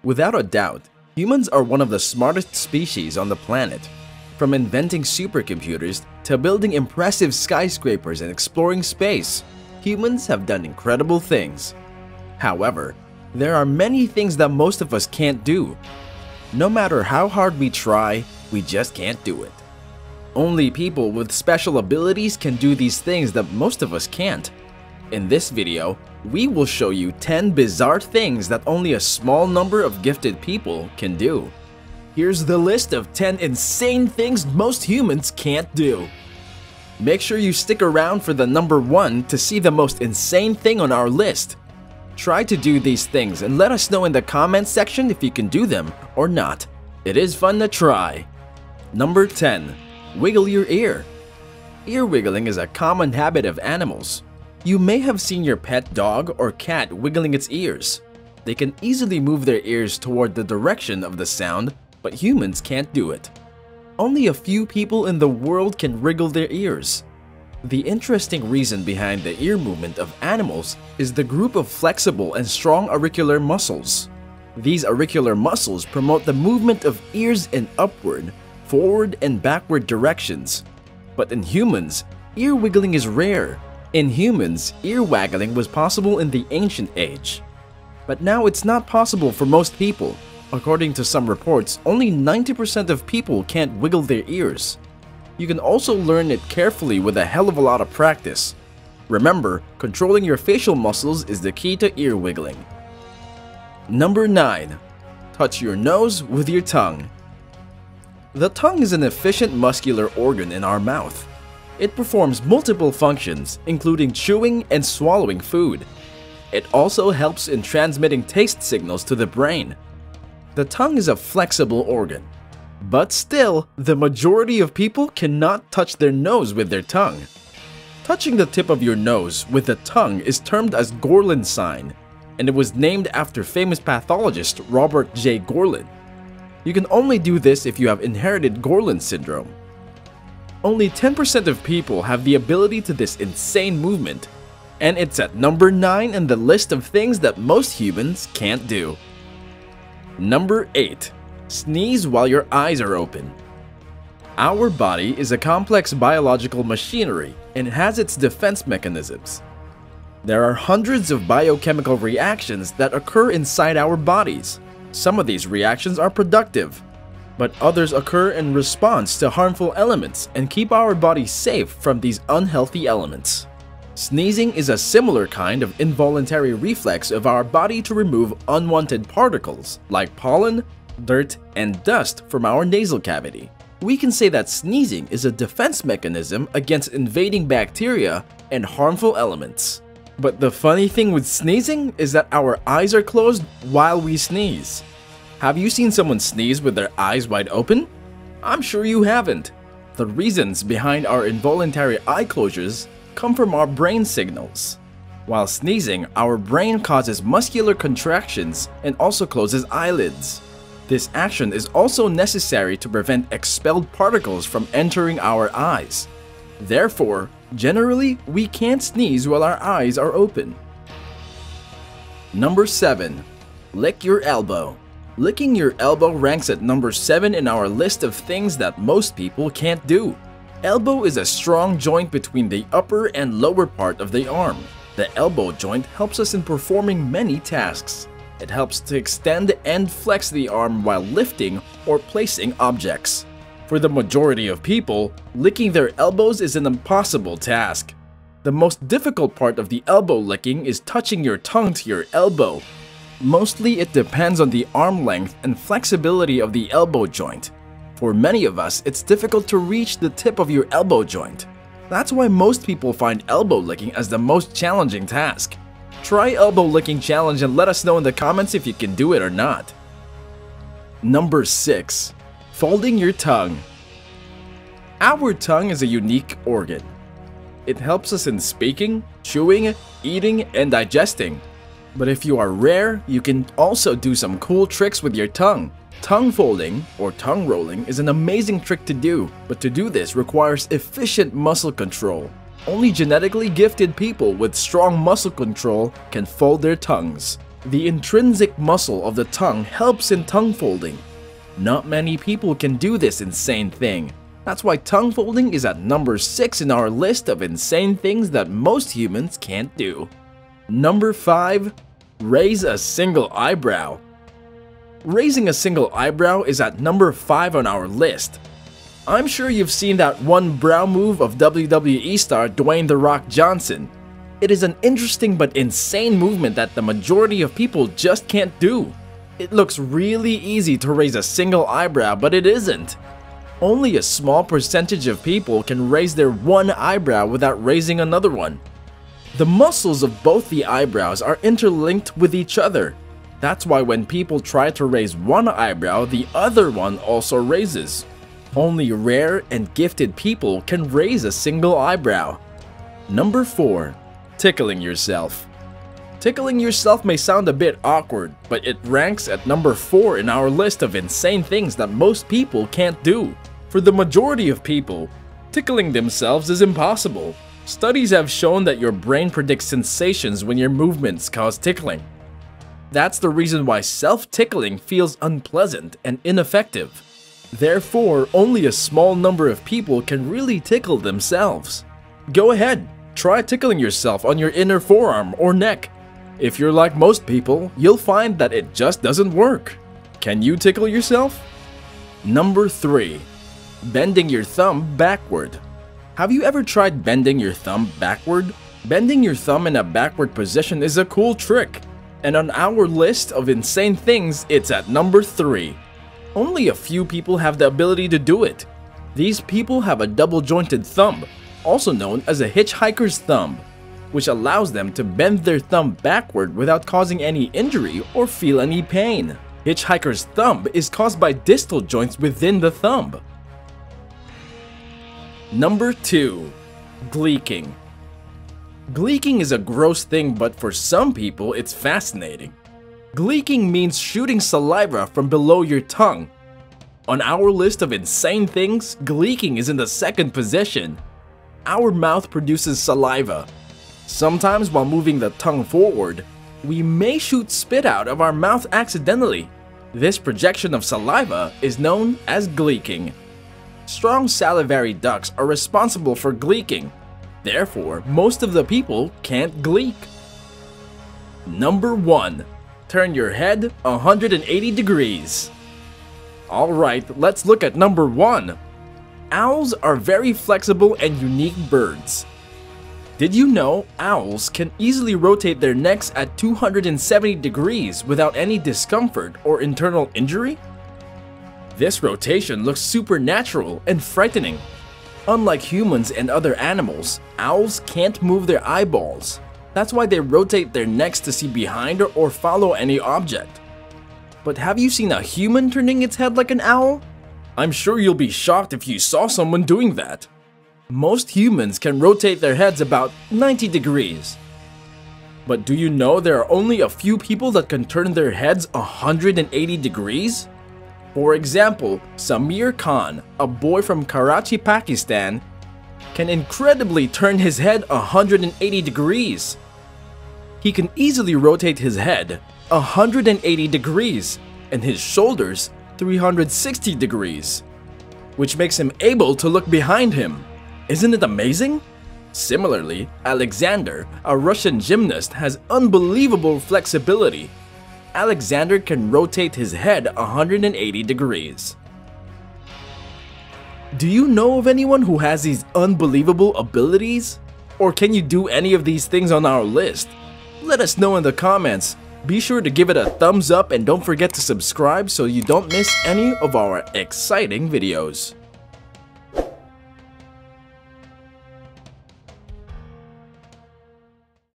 Without a doubt, humans are one of the smartest species on the planet. From inventing supercomputers to building impressive skyscrapers and exploring space, humans have done incredible things. However, there are many things that most of us can't do. No matter how hard we try, we just can't do it. Only people with special abilities can do these things that most of us can't. In this video, we will show you 10 bizarre things that only a small number of gifted people can do. Here's the list of 10 insane things most humans can't do. Make sure you stick around for the number 1 to see the most insane thing on our list. Try to do these things and let us know in the comments section if you can do them or not. It is fun to try. Number 10. Wiggle your ear. Ear wiggling is a common habit of animals. You may have seen your pet dog or cat wiggling its ears. They can easily move their ears toward the direction of the sound, but humans can't do it. Only a few people in the world can wiggle their ears. The interesting reason behind the ear movement of animals is the group of flexible and strong auricular muscles. These auricular muscles promote the movement of ears in upward, forward, and backward directions. But in humans, ear wiggling is rare. In humans, ear waggling was possible in the ancient age. But now it's not possible for most people. According to some reports, only 90% of people can't wiggle their ears. You can also learn it carefully with a hell of a lot of practice. Remember, controlling your facial muscles is the key to ear wiggling. Number 9. Touch your nose with your tongue. The tongue is an efficient muscular organ in our mouth. It performs multiple functions, including chewing and swallowing food. It also helps in transmitting taste signals to the brain. The tongue is a flexible organ. But still, the majority of people cannot touch their nose with their tongue. Touching the tip of your nose with the tongue is termed as Gorlin sign, and it was named after famous pathologist Robert J. Gorlin. You can only do this if you have inherited Gorlin syndrome. Only 10% of people have the ability to this insane movement, and it's at number 9 in the list of things that most humans can't do. Number 8. Sneeze while your eyes are open. Our body is a complex biological machinery and has its defense mechanisms. There are hundreds of biochemical reactions that occur inside our bodies. Some of these reactions are productive, but others occur in response to harmful elements and keep our body safe from these unhealthy elements. Sneezing is a similar kind of involuntary reflex of our body to remove unwanted particles like pollen, dirt, and dust from our nasal cavity. We can say that sneezing is a defense mechanism against invading bacteria and harmful elements. But the funny thing with sneezing is that our eyes are closed while we sneeze. Have you seen someone sneeze with their eyes wide open? I'm sure you haven't. The reasons behind our involuntary eye closures come from our brain signals. While sneezing, our brain causes muscular contractions and also closes eyelids. This action is also necessary to prevent expelled particles from entering our eyes. Therefore, generally, we can't sneeze while our eyes are open. Number 7. Lick your elbow. Licking your elbow ranks at number 7 in our list of things that most people can't do. Elbow is a strong joint between the upper and lower part of the arm. The elbow joint helps us in performing many tasks. It helps to extend and flex the arm while lifting or placing objects. For the majority of people, licking their elbows is an impossible task. The most difficult part of the elbow licking is touching your tongue to your elbow. Mostly it depends on the arm length and flexibility of the elbow joint. For many of us, it's difficult to reach the tip of your elbow joint. That's why most people find elbow licking as the most challenging task. Try elbow licking challenge and let us know in the comments if you can do it or not. Number 6. Folding your tongue. Our tongue is a unique organ. It helps us in speaking, chewing, eating, and digesting. But if you are rare, you can also do some cool tricks with your tongue. Tongue folding, or tongue rolling, is an amazing trick to do, but to do this requires efficient muscle control. Only genetically gifted people with strong muscle control can fold their tongues. The intrinsic muscle of the tongue helps in tongue folding. Not many people can do this insane thing. That's why tongue folding is at number 6 in our list of insane things that most humans can't do. Number 5. Raise a single eyebrow. Raising a single eyebrow is at number 5 on our list. I'm sure you've seen that one brow move of WWE star Dwayne "The Rock" Johnson. It is an interesting but insane movement that the majority of people just can't do. It looks really easy to raise a single eyebrow, but it isn't. Only a small percentage of people can raise their one eyebrow without raising another one. The muscles of both the eyebrows are interlinked with each other. That's why when people try to raise one eyebrow, the other one also raises. Only rare and gifted people can raise a single eyebrow. Number 4. Tickling yourself. Tickling yourself may sound a bit awkward, but it ranks at number 4 in our list of insane things that most people can't do. For the majority of people, tickling themselves is impossible. Studies have shown that your brain predicts sensations when your movements cause tickling. That's the reason why self-tickling feels unpleasant and ineffective. Therefore, only a small number of people can really tickle themselves. Go ahead, try tickling yourself on your inner forearm or neck. If you're like most people, you'll find that it just doesn't work. Can you tickle yourself? Number 3. Bending your thumb backward. Have you ever tried bending your thumb backward? Bending your thumb in a backward position is a cool trick, and on our list of insane things, it's at number 3. Only a few people have the ability to do it. These people have a double-jointed thumb, also known as a hitchhiker's thumb, which allows them to bend their thumb backward without causing any injury or feel any pain. Hitchhiker's thumb is caused by distal joints within the thumb. Number 2. Gleeking. Gleeking is a gross thing, but for some people it's fascinating. Gleeking means shooting saliva from below your tongue. On our list of insane things, gleeking is in the 2nd position. Our mouth produces saliva. Sometimes while moving the tongue forward, we may shoot spit out of our mouth accidentally. This projection of saliva is known as gleeking. Strong salivary ducts are responsible for gleeking. Therefore, most of the people can't gleek. Number 1. Turn your head 180 degrees. Alright, let's look at number 1. Owls are very flexible and unique birds. Did you know owls can easily rotate their necks at 270 degrees without any discomfort or internal injury? This rotation looks supernatural and frightening. Unlike humans and other animals, owls can't move their eyeballs. That's why they rotate their necks to see behind or follow any object. But have you seen a human turning its head like an owl? I'm sure you'll be shocked if you saw someone doing that. Most humans can rotate their heads about 90 degrees. But do you know there are only a few people that can turn their heads 180 degrees? For example, Samir Khan, a boy from Karachi, Pakistan, can incredibly turn his head 180 degrees. He can easily rotate his head 180 degrees and his shoulders 360 degrees, which makes him able to look behind him. Isn't it amazing? Similarly, Alexander, a Russian gymnast, has unbelievable flexibility. Alexander can rotate his head 180 degrees. Do you know of anyone who has these unbelievable abilities? Or can you do any of these things on our list? Let us know in the comments. Be sure to give it a thumbs up and don't forget to subscribe so you don't miss any of our exciting videos.